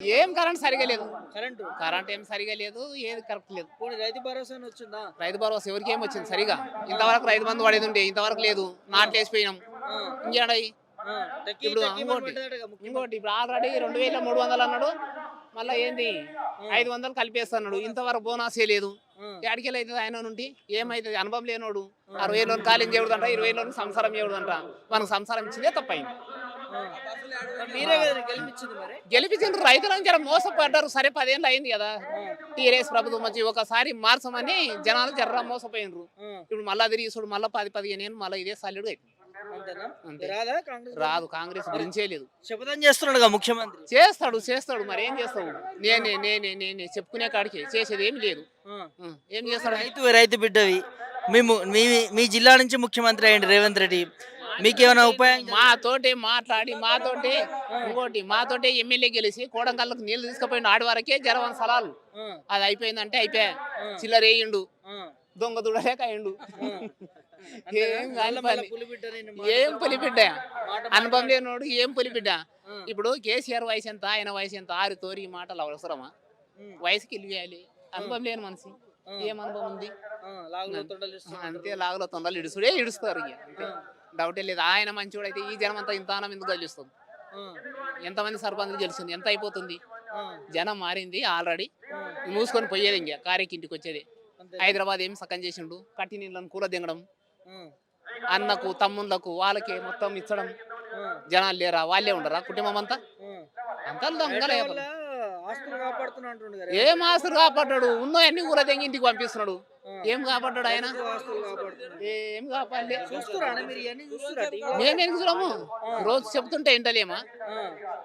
ఏం కరెంట్ సరిగా లేదు. కరెంటు కరెంట్ ఏం సరిగా లేదు. ఏది కరెక్ట్ లేదు. పోనీ రైతు భరోసా అని వచ్చిందా? రైతు భరోసా ఎవరికి ఏం వచ్చింది సరిగా. ఇంతవరకు రైతు బంధు పడేది ఉండే ఇంతవరకు లేదు. నాట్లు వేసిపోయినాం. ఆ, ఇంకేడయి ఆ, తగ్గి ఇప్పుడు తగ్గి ఇంకోటి పడ్డదటగా ముఖ్యమంత్రి. ఇంకోటి ఇప్పుడు ఆల్రెడీ 2300 అన్నాడు. మళ్ళీ ఏంది ఆ, 500 కలిపేస్తున్నాడు. ఇంతవరకు బోనసే లేదు. ఆ, ఏడికెళ్ళి అవుతుంది ఆయన నుండి ఏమైతుంది అనుభవం లేనోడు. ఆ. 60,000 కాలేజ్ చేయడంట, 20,000 సంసారం చేయడంట. మనకు సంసారం ఇచ్చిందే తప్పైంది. ఆ. మరి మీరే కదా గెలిపించింది మరి. గెలిపించిన రైతులను జర మోసపడ్డారు. సరే 10 ఏళ్ళు అయింది కదా ఆ, టీఆర్ఎస్ ప్రభుత్వం వచ్చి ఒకసారి మార్చమని జనాలు జర్ర మోసపోయినరు. ఆ, ఇప్పుడు మళ్ళా తిరిగి చూడు మళ్ళీ 10-15 ఏళ్ళు మళ్ళీ ఇదే సాలిడ్ అవుతుంది. అంతేనా? అంతే. రాదా కాంగ్రెస్? రాదు. కాంగ్రెస్ గురించే లేదు. శపథం చేస్తున్నాడుగా ముఖ్యమంత్రి. చేస్తాడు మరి ఏం చేస్తావు. నేనే చెప్పుకునే కాడికి చేసేది ఏమి లేదు. ఆ. ఏం చేస్తాడు ఆయన? రైతు బిడ్డవి మేము మీ మీ జిల్లా నుంచి ముఖ్యమంత్రి అయ్యండి రేవంత్ రెడ్డి. మీకేమైనా ఉపాయం మాతోటి మాట్లాడి మాతోటి ఎమ్మెల్యే గెలిచి కోడంగల్లకు నీళ్లు తీసుకుపోయిండు. ఆడి వరకే జరవని స్థలాలు ఆ, అది అయిపోయిందంటే అయిపోయా. ఆ, చిల్లరేయిండు. ఆ, దొంగ దుడలేక అయిండు. ఆ. అంతేనా? ఏం కాని మళ్ళా మళ్ళా పని. పులిబిడ్డ నేను ఏం మాట- పులిబిడ్డ మాట అనుభవం మాట్లాడు. లేనోడు ఏం పులిబిడ్డ. ఆ, ఇప్పుడు కేసీఆర్ వయసు ఎంత ఆయన వయసు ఎంత ఆరు తోరి ఈ మాటలు అవసరమా? ఉమ్, వయసుకి ఇల్లు అనుభవం లేని మనిషి ఆ, ఏం అనుభవం ఉంది. ఆ, లాగులో తొండలు ఇస్తున్నారు. అంతే లాగులో తొందరలు ఇడుస్తారు ఇక అంతే. ఆ, డౌటే లేదు. ఆయన మంచోడు అయితే ఈ జనం అంతా ఇంత ఆనం ఎందుకు గెలుస్తుంది. ఆ, ఎంతమంది సర్పంచులు గెలిచింది ఎంత అయిపోతుంది. ఆ, జనం మారింది ఆల్రెడీ. ఆ, మూసుకొని పోయేది ఇంకా కారెక్కి ఇంటికి వచ్చేది. అంతే. హైదరాబాద్ ఏం సక్కం చేసిండు. కట్టి నీళ్ళని కూర దింగడం, ఆ, అన్నకు తమ్ముళ్ళకు వాళ్ళకి మొత్తం ఇచ్చడం. ఆ, జనాలు లేరా? వాళ్ళే ఉండరా కుటుంబం అంతా? ఆ. అంతా రైతుల దొంగలే. వల్ల ఆస్తులు కాపాడుతున్నా అంటుండు కదా. ఏం ఆస్తులు కాపాడ్డాడు? ఉన్న అన్ని కూర తెంగి ఇంటికి పంపిస్తున్నాడు. ఆ. ఏం కాపాడ్డాడు ఆయన? రైతుల ఆస్తులు కాపాడుతున్నాడు. ఏం కాపాడలే. చూస్తురా మీరు ఇవన్నీ చూస్తురా టీవీలో? మేము ఎందుకు చూడము? రోజు చెప్తుంటే ఇంటలేమా? ఆ.